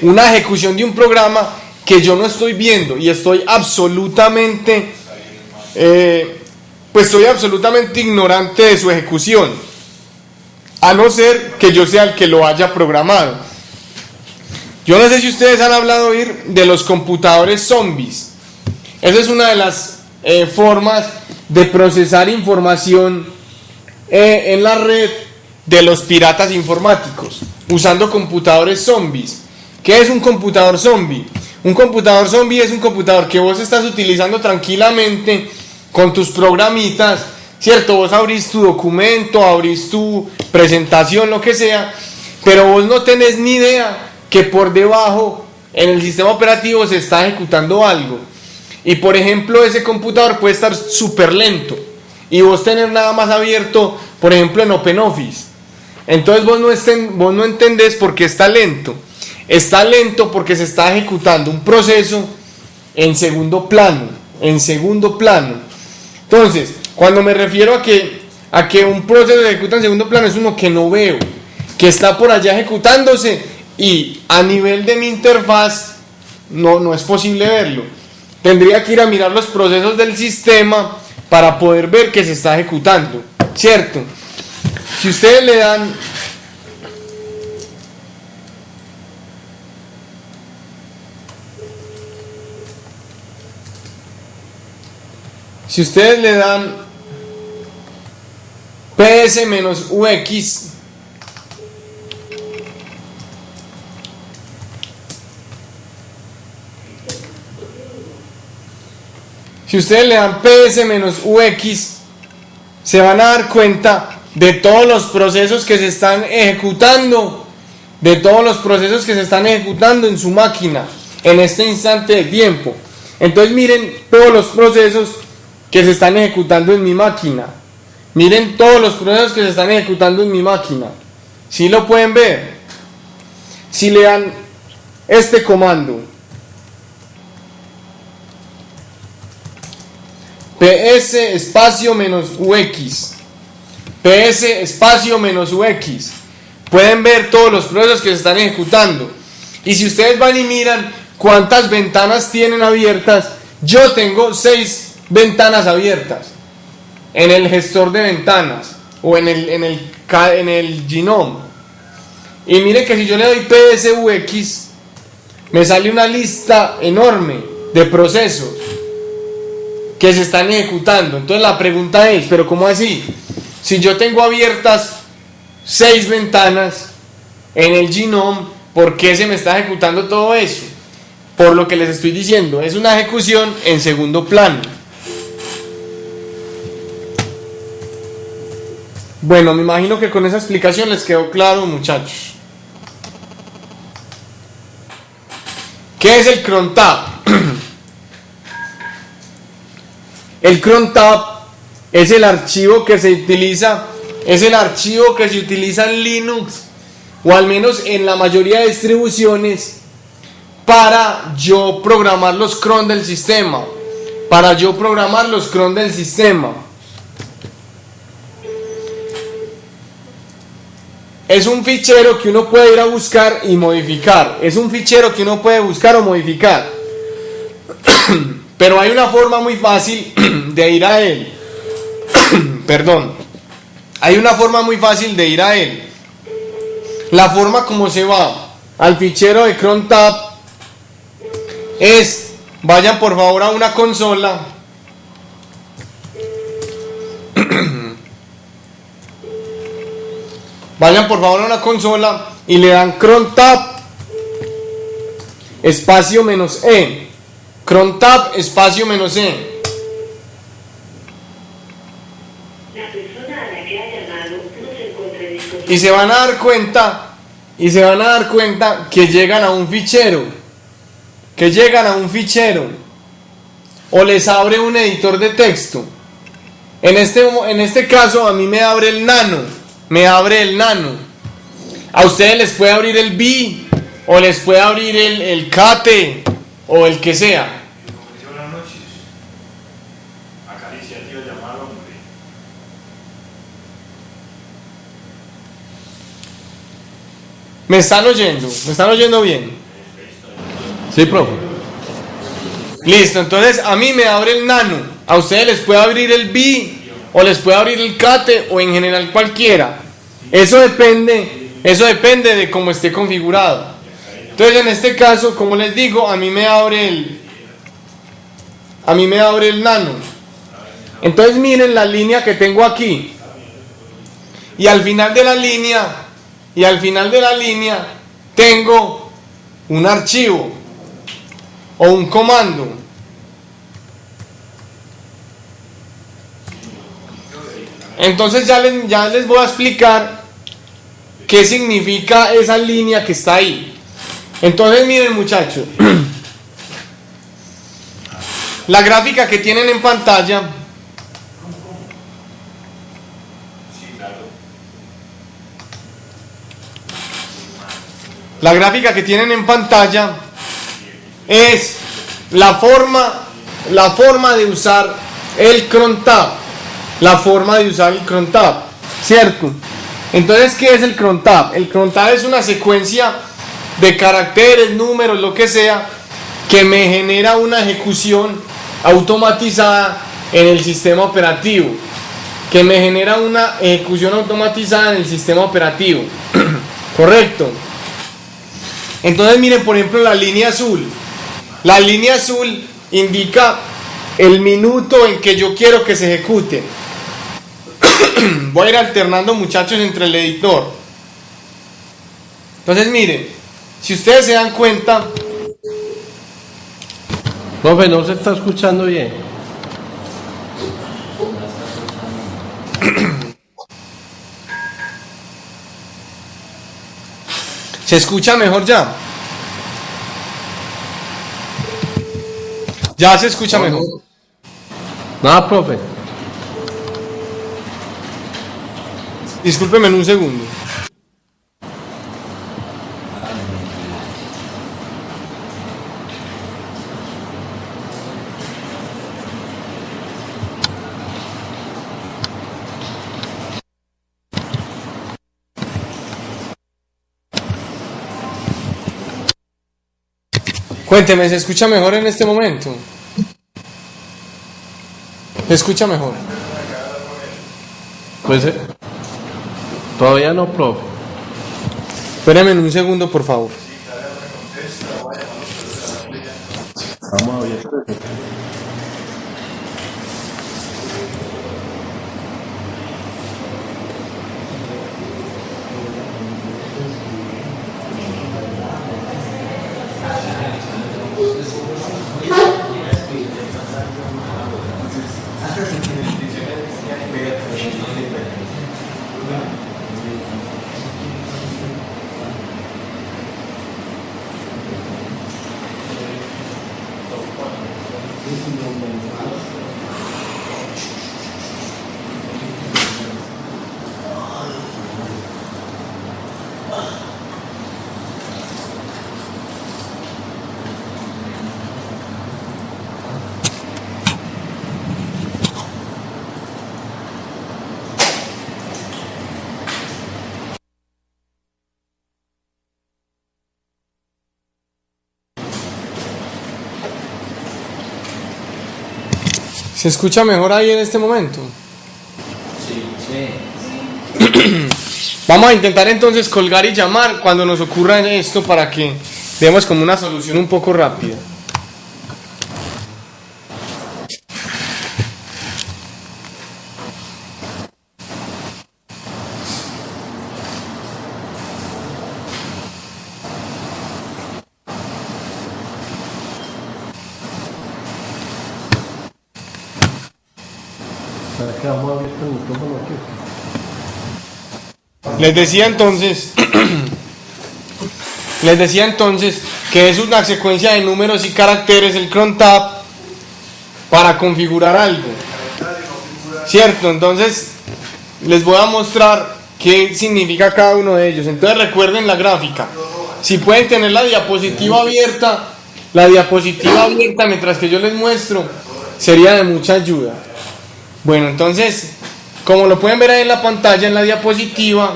una ejecución de un programa que yo no estoy viendo y estoy absolutamente ignorante de su ejecución, a no ser que yo sea el que lo haya programado. Yo no sé si ustedes han hablado de los computadores zombies. Esa es una de las formas de procesar información en la red de los piratas informáticos, usando computadores zombies. ¿Qué es un computador zombie? Un computador zombie es un computador que vos estás utilizando tranquilamente con tus programitas, ¿cierto? Vos abrís tu documento, abrís tu presentación, lo que sea, pero vos no tenés ni idea que por debajo en el sistema operativo se está ejecutando algo. Y por ejemplo, ese computador puede estar súper lento y vos tener nada más abierto, por ejemplo, en OpenOffice. Entonces vos no entendés por qué está lento. Está lento porque se está ejecutando un proceso en segundo plano. Entonces, cuando me refiero a que un proceso se ejecuta en segundo plano, es uno que no veo, que está por allá ejecutándose y a nivel de mi interfaz no es posible verlo. Tendría que ir a mirar los procesos del sistema para poder ver que se está ejecutando, ¿cierto? Si ustedes le dan PS-UX, si ustedes le dan PS-UX, se van a dar cuenta de todos los procesos que se están ejecutando, en su máquina en este instante de tiempo. Entonces miren todos los procesos que se están ejecutando en mi máquina. ¿Sí lo pueden ver? Si le dan este comando, PS espacio menos UX, PS espacio menos UX, pueden ver todos los procesos que se están ejecutando. Y si ustedes van y miran cuántas ventanas tienen abiertas, yo tengo 6 ventanas abiertas en el gestor de ventanas o en el Gnome. Y miren que si yo le doy PSUX, me sale una lista enorme de procesos que se están ejecutando. Entonces la pregunta es, ¿pero cómo así? Si yo tengo abiertas 6 ventanas en el Gnome, ¿por qué se me está ejecutando todo eso? Por lo que les estoy diciendo, es una ejecución en segundo plano. Bueno, me imagino que con esa explicación les quedó claro, muchachos. ¿Qué es el cron tab? El cron tab es el archivo que se utiliza, en Linux, o al menos en la mayoría de distribuciones, para yo programar los cron del sistema. Es un fichero que uno puede ir a buscar y modificar. Pero hay una forma muy fácil de ir a él. La forma como se va al fichero de cron tab es, vayan por favor a una consola. Y le dan cron tab espacio menos E. Cron tab espacio menos E. La persona a la que ha llamado no se encuentra disponible. Y se van a dar cuenta que llegan a un fichero. O les abre un editor de texto. En este caso a mí me abre el nano. A ustedes les puede abrir el B, o les puede abrir el Kate, o el que sea. Buenas noches. Acá iniciativa llamar hombre. ¿Me están oyendo bien? Sí, profe. Listo, entonces a mí me abre el nano. A ustedes les puede abrir el B, o les puede abrir el Kate, o en general cualquiera. Eso depende de cómo esté configurado. Entonces en este caso, como les digo, a mí me abre el nano. Entonces miren la línea que tengo aquí. Y al final de la línea tengo un archivo o un comando. Entonces ya les voy a explicar qué significa esa línea que está ahí. Entonces miren, muchachos, la gráfica que tienen en pantalla la gráfica que tienen en pantalla es la forma de usar el cron tab, ¿cierto? Entonces, ¿qué es el cron tab? El cron tab es una secuencia de caracteres, números, lo que sea, que me genera una ejecución automatizada en el sistema operativo, correcto. Entonces miren, por ejemplo, la línea azul indica el minuto en que yo quiero que se ejecute. Voy a ir alternando, muchachos, entre el editor. Entonces miren, si ustedes se dan cuenta, Profe, no se está escuchando bien. ¿se escucha mejor ya? Ya se escucha mejor. Nada, profe. Discúlpeme en un segundo. Cuénteme, ¿se escucha mejor en este momento? ¿Se escucha mejor? Pues todavía no, profe. Espérame en un segundo, por favor. Vamos a ver. ¿Se escucha mejor ahí en este momento? Sí. Vamos a intentar entonces colgar y llamar cuando nos ocurra esto para que demos como una solución un poco rápida. ¿Para qué vamos a abrir el micrófono aquí? Les decía entonces que es una secuencia de números y caracteres, el cron tab, para configurar algo, ¿cierto? Entonces les voy a mostrar qué significa cada uno de ellos. Entonces recuerden la gráfica. Si pueden tener la diapositiva abierta mientras que yo les muestro, sería de mucha ayuda. Bueno, entonces, como lo pueden ver ahí en la pantalla, en la diapositiva,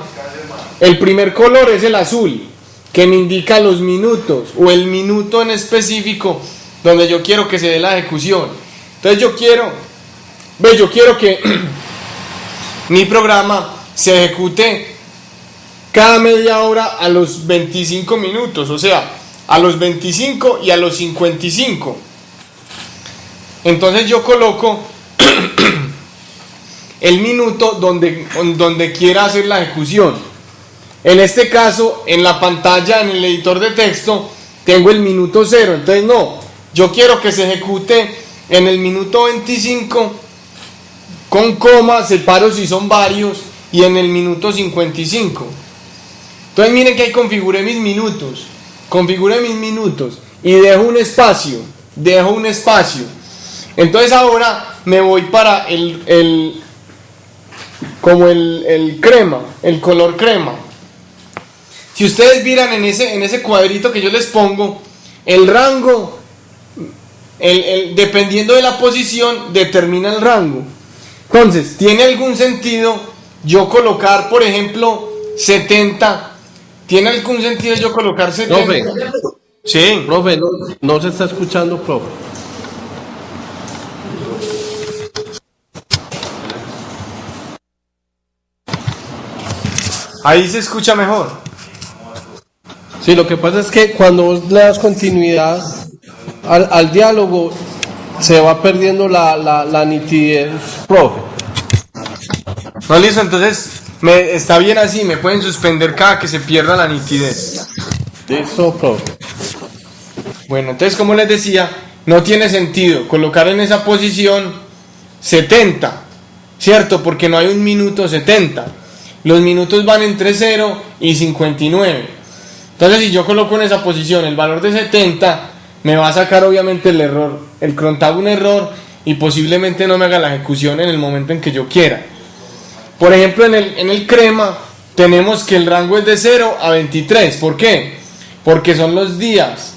el primer color es el azul, que me indica los minutos, o el minuto en específico donde yo quiero que se dé la ejecución. Entonces yo quiero que mi programa se ejecute cada media hora a los 25 minutos, o sea, a los 25 y a los 55. Entonces yo coloco el minuto donde quiera hacer la ejecución. En este caso, en la pantalla, en el editor de texto, tengo el minuto 0. Entonces no, yo quiero que se ejecute en el minuto 25 con coma, separo si son varios, y en el minuto 55. Entonces miren que ahí configuré mis minutos y dejo un espacio. Entonces ahora me voy para el crema, el color crema. si ustedes vieran en ese cuadrito que yo les pongo, el rango, dependiendo de la posición, determina el rango. Entonces, ¿tiene algún sentido yo colocar, por ejemplo, 70? ¿Tiene algún sentido yo colocar 70? Profe, Sí. profe, no se está escuchando, profe. Ahí se escucha mejor. Sí, lo que pasa es que cuando vos le das continuidad al diálogo, se va perdiendo la nitidez, profe. No, listo, entonces está bien así, me pueden suspender cada que se pierda la nitidez. Listo, profe. Bueno, entonces como les decía, no tiene sentido colocar en esa posición 70, ¿cierto? Porque no hay un minuto 70. Los minutos van entre 0 y 59. Entonces si yo coloco en esa posición el valor de 70, me va a sacar obviamente el error, el crontab un error, y posiblemente no me haga la ejecución en el momento en que yo quiera. Por ejemplo, en el crema tenemos que el rango es de 0 a 23. ¿Por qué? Porque son los días,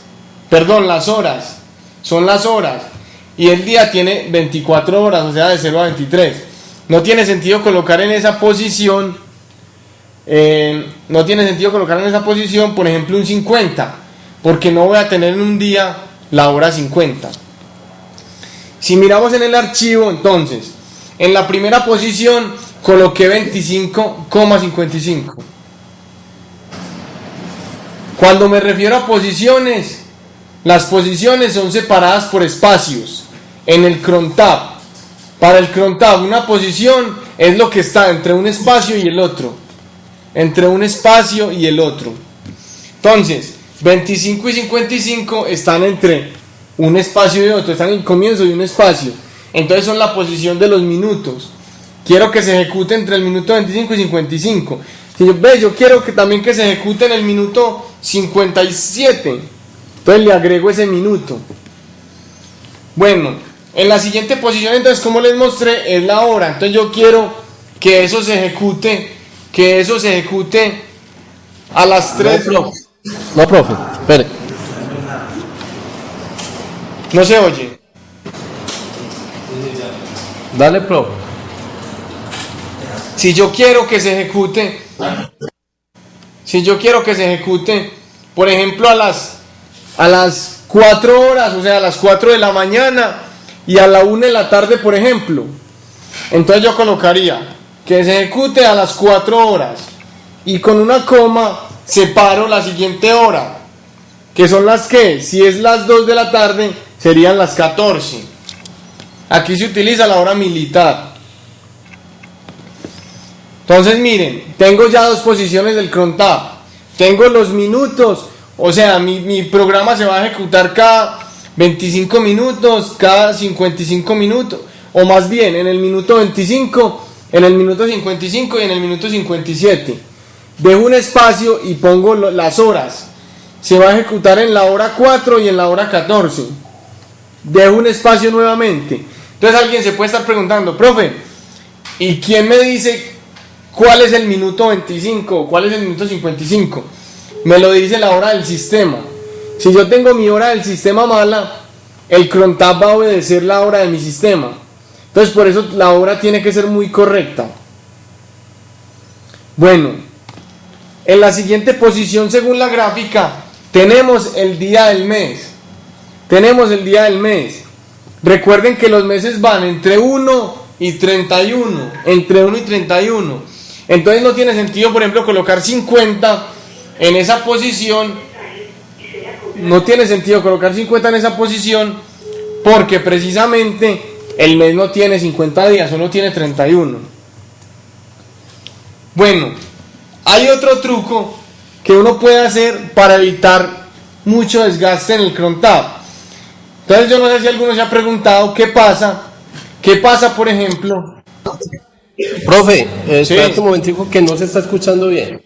perdón, las horas, son las horas, y el día tiene 24 horas, o sea, de 0 a 23. No tiene sentido colocar en esa posición, por ejemplo, un 50, porque no voy a tener en un día la hora 50. Si miramos en el archivo, entonces, en la primera posición coloqué 25,55. Cuando me refiero a posiciones, las posiciones son separadas por espacios en el crontab. Para el crontab, una posición es lo que está entre un espacio y el otro. Entre un espacio y el otro. Entonces, 25 y 55 están entre un espacio y otro, están en el comienzo de un espacio. Entonces son la posición de los minutos. Quiero que se ejecute entre el minuto 25 y 55. Si yo quiero que también que se ejecute en el minuto 57. Entonces le agrego ese minuto. Bueno, en la siguiente posición, entonces, como les mostré, es la hora. Entonces yo quiero que eso se ejecute, a las 3. No, profe, espere. No se oye. Dale, profe. Si yo quiero que se ejecute, por ejemplo, a las 4 horas, o sea, a las 4 de la mañana y a la 1 de la tarde, por ejemplo, entonces yo colocaría que se ejecute a las 4 horas y con una coma separo la siguiente hora, que son las que, si es las 2 de la tarde, serían las 14. Aquí se utiliza la hora militar. Entonces miren, tengo ya dos posiciones del crontab. Tengo los minutos, o sea, mi programa se va a ejecutar cada 25 minutos, cada 55 minutos, o más bien en el minuto 25, en el minuto 55 y en el minuto 57. Dejo un espacio y pongo las horas. Se va a ejecutar en la hora 4 y en la hora 14. Dejo un espacio nuevamente. Entonces alguien se puede estar preguntando, profe, ¿y quién me dice cuál es el minuto 25? ¿Cuál es el minuto 55? Me lo dice la hora del sistema. Si yo tengo mi hora del sistema mala, el crontab va a obedecer la hora de mi sistema. Entonces por eso la hora tiene que ser muy correcta. Bueno, en la siguiente posición según la gráfica tenemos el día del mes. Recuerden que los meses van entre 1 y 31. Entonces no tiene sentido, por ejemplo, colocar 50 en esa posición. No tiene sentido colocar 50 en esa posición porque precisamente el mes no tiene 50 días, solo tiene 31. Bueno, hay otro truco que uno puede hacer para evitar mucho desgaste en el crontab. Entonces yo no sé si alguno se ha preguntado qué pasa, por ejemplo. Profe, espérate Sí. un momentico que no se está escuchando bien.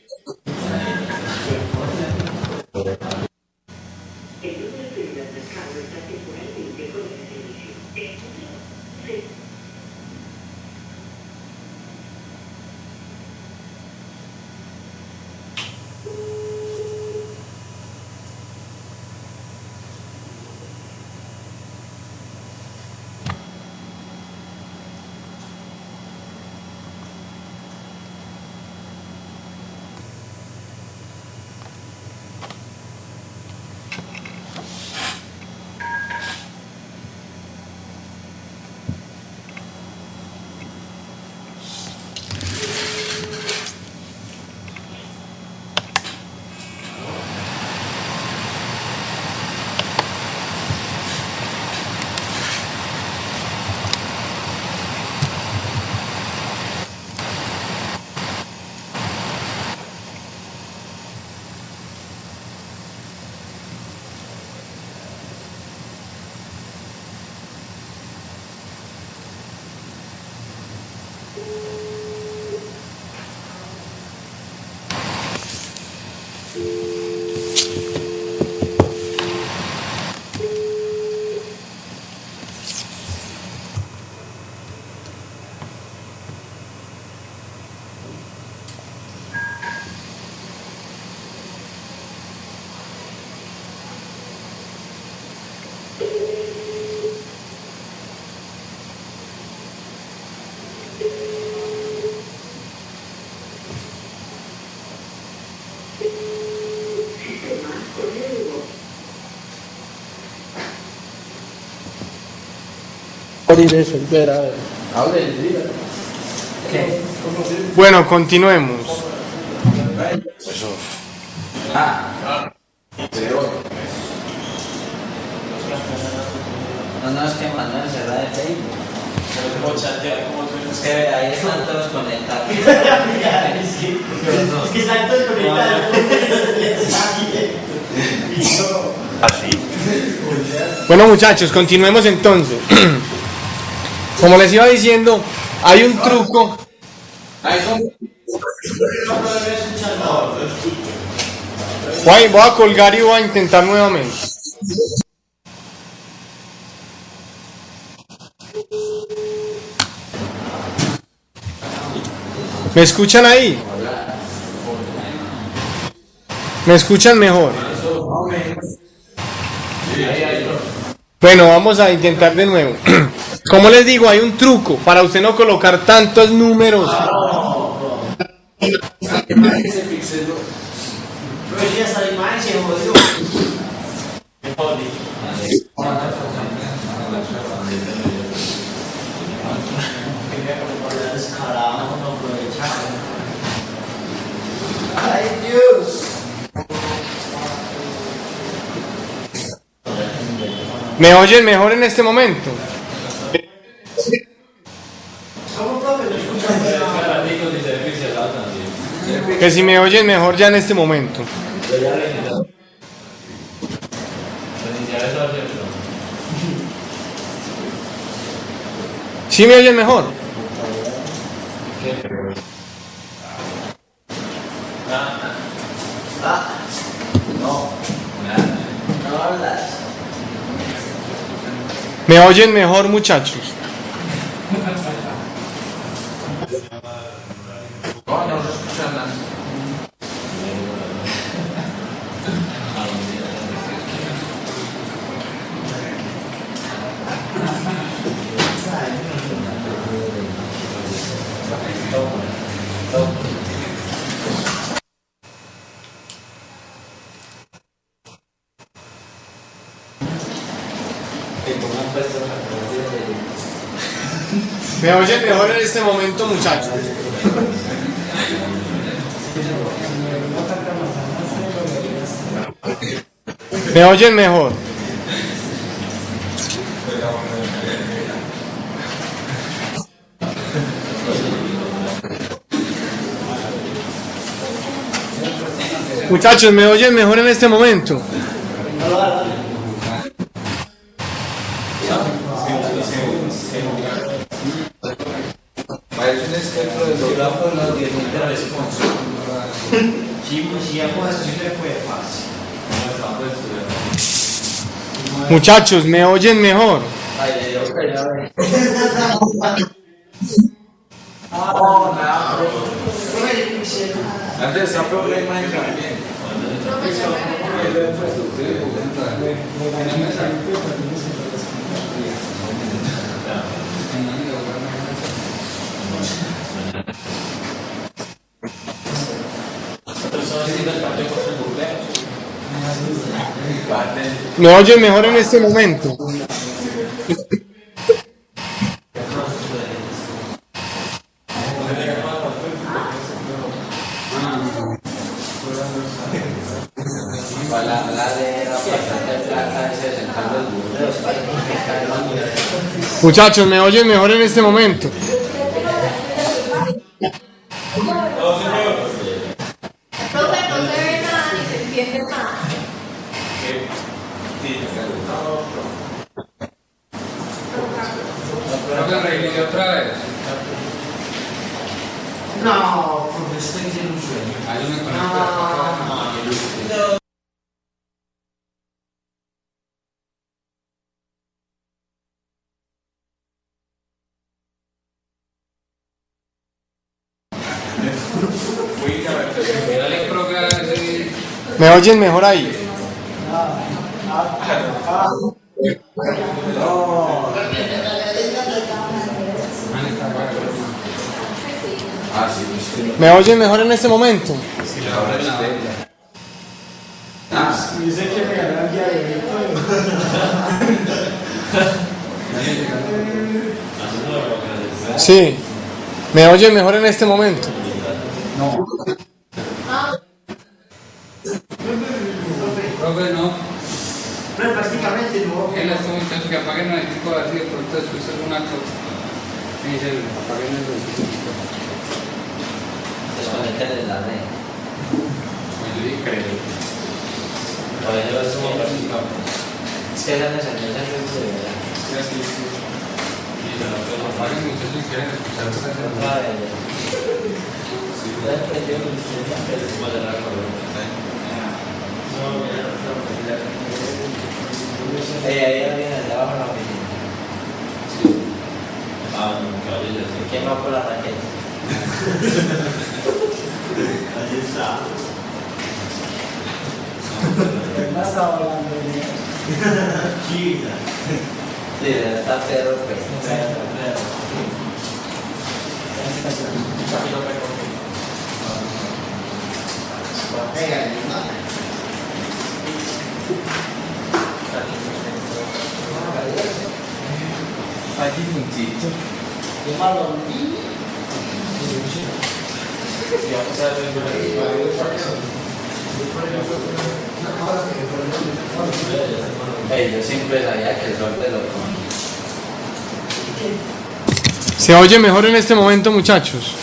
Sistema correo. Morir eso, ver, a ver. Bueno, continuemos. No, es que Manuel se va de Facebook. Es que ahí están todos conectados. Es que están todos conectados. Así. Bueno, muchachos, continuemos entonces. Como les iba diciendo, hay un truco. Voy a colgar y voy a intentar nuevamente. ¿Me escuchan ahí? ¿Me escuchan mejor? Bueno, vamos a intentar de nuevo. Como les digo, hay un truco para usted no colocar tantos números. Pero ya está la imagen, se jodió. Descarado, no aprovechar. Ay, Dios. ¿Me oyen mejor en este momento? ¿Cómo, profe? ¿Lo escuchan? Que si me oyen mejor ya en este momento. ¿Sí me oyen mejor? No hablas. ¿Me oyen mejor, muchachos? ¿Me oyen mejor en este momento, muchachos? ¿Me oyen mejor? Muchachos, ¿me oyen mejor en este momento? Muchachos, ¿me oyen mejor? Antes está problema en también. ¿Me oyen mejor en este momento? Muchachos, ¿me oyen mejor en este momento? Profe, no se ve nada ni se entiende nada. Profe, reinicie otra vez. No, profesor, estoy en un sueño. Ah, yo me conecto a acá. Dale, profe, a ver si- ¿Me oyen mejor ahí? Ah, sí, pues, ¿Me oyen mejor en este momento? si le abren la vela. Y sé que me ganó el día de hoy. Sí. ¿Me oyen mejor en este momento? Profe, no. Pero prácticamente no. Él estos muchachos que apaguen el equipo así de pronto después alguna cosa. Me dice, apaguen el equipo. Desconectarle la red. Yo dije, creo. O yo es que la necesidad de verdad. Apaguen muchachos si quieren escuchar esta Otra vez. Ahí alguien allá abajo en la oficina. ¿Quién va por la raqueta? Ahí está. ¿Qué más estaba hablando de Chica. Sí, está perro, pues. Aquí puntito. Qué malo. Yo siempre sabía que el sol te lo come. ¿Se oye mejor en este momento, muchachos?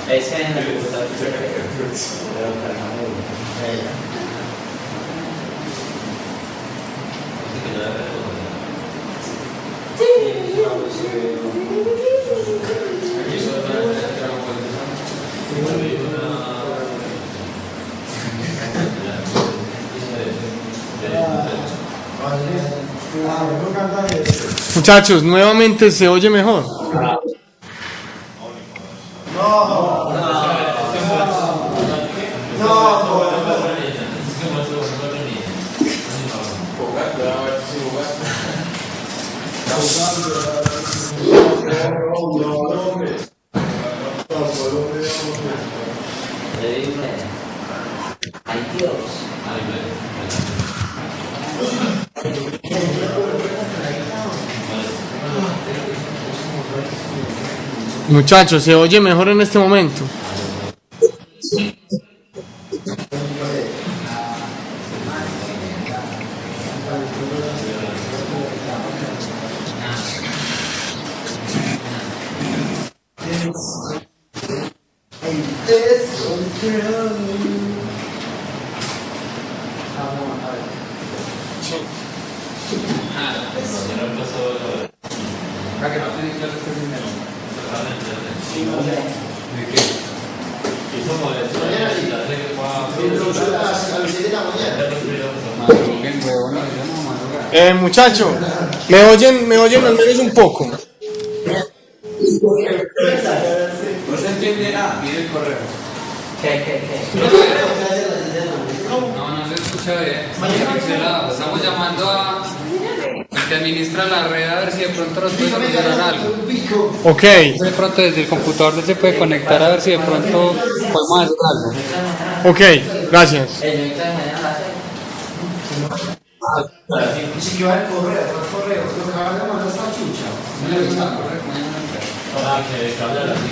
Es que en la computadora pero cargamos. Muchachos, nuevamente se oye mejor. Le dije, ay Dios. Muchachos, se oye mejor en este momento. Para que no te digan este dinero. ¿De qué? Madruguen, huevón, yo no madrugan. Muchachos, ¿me oyen al menos un poco? No se entiende nada. Pide el correo. ¿Qué? No se escucha bien. Estamos llamando a el que administra la red a ver si de pronto nos puede solucionar algo. Ok, De pronto desde el computador se puede conectar a ver si de pronto podemos hacer algo. ok, gracias. Yo entré mañana a las 6. Si que va el correo, lo que van a mandar esta chucha.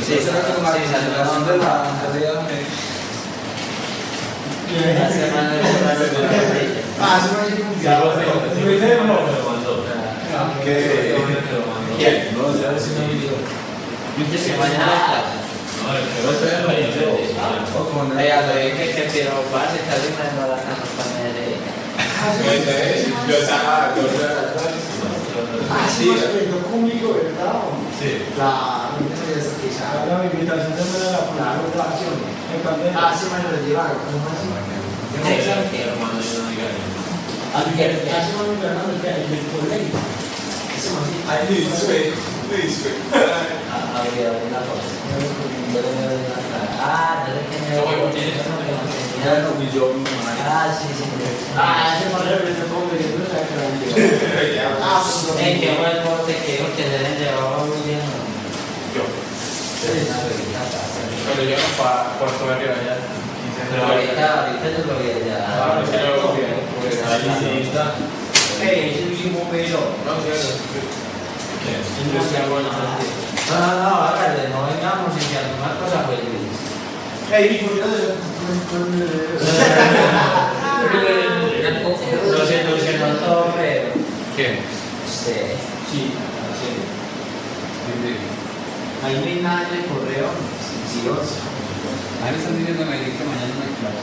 Sí, salvación de la semana de Ah, se va a ir un día. ¿Quién? No, ya si no video. Que mañana hay clase. Lo dije que quiero pase, casi me no la están Ah, sí, más evento cómico, ¿verdad? Sí. Claro, la invitación de la colaboración. Ah, sí, me lo llevaron. ¿Cómo así? Pero yo no para Puerto Barrio allá. Pero ahorita yo lo vi allá. No, hágale, no vengamos y que alguna cosa feliz. Lo siento todo, pero. ¿Quién? Usted. Sí. Ahí no hay nada en el correo. Sí, A mí me están diciendo que mañana no hay clase.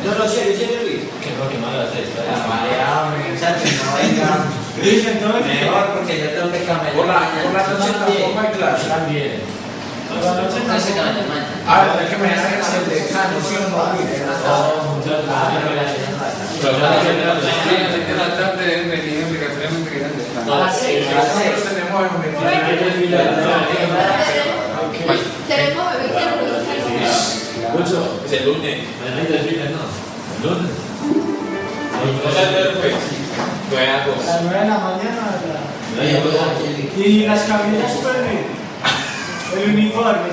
yo lo sé, Luis. ¿Qué es lo que más le hace? Mareado, muchachos, no vengan. Mejor porque yo tengo que camellar. Por la noche tampoco hay clase. También. Por la noche no se camellar mañana. Ah, es que me hagan el decano, sí o no. De la tarde venir obligatoriamente que eran de A las 6. Nosotros tenemos el Tenemos bebé Mucho. Es el lunes. El lunes. No sale después. A las 9 de la mañana. Y las cabinas pueden el uniforme.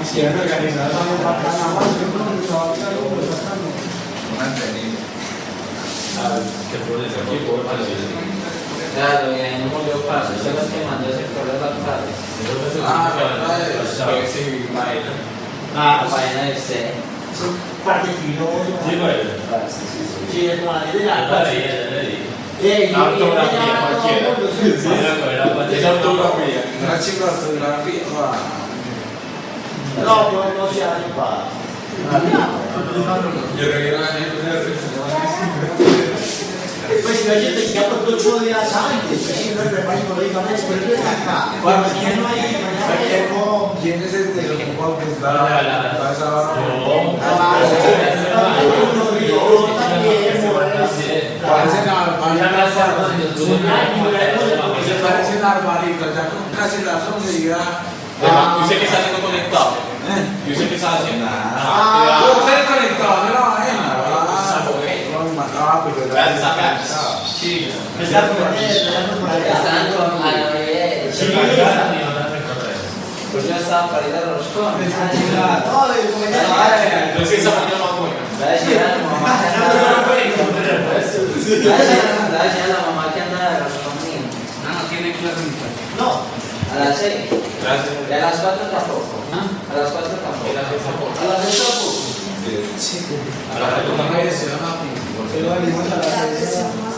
Si es organizado, no va a nada más. Yo creo que se va a hacer algo sacando. Claro, y ahí no volvió paso. Eso es lo que mandó ese correo a la tarde. Vaina de usted. Parte filoso. Sí, es como la de la Autografía cualquiera. Es autografía. Una chica autografía. No, no se hace para. Yo creo que no hay. Pues si oye, te queda por 8 días antes, siempre me preparo y me digo, después de acá. Mañana no hay, ¿Quién es el de los juegos que está? Parecen arbalitos, ya con casi las 11 y ya. ¿Y usted qué está haciendo conectado? ¿Y usted qué está haciendo? Yo estoy conectado, no la vaina. Sí. Están con Aloe. Pues yo estaba para ir a Roscón. Entonces esa mañana más buena. Va a decir a la mamá que anda de Roscón mío. No tiene clase ni clase. No. A las 6. Y a las 4 tampoco. A las 4 tampoco. A las 6 tampoco. A las 6 tampoco. A la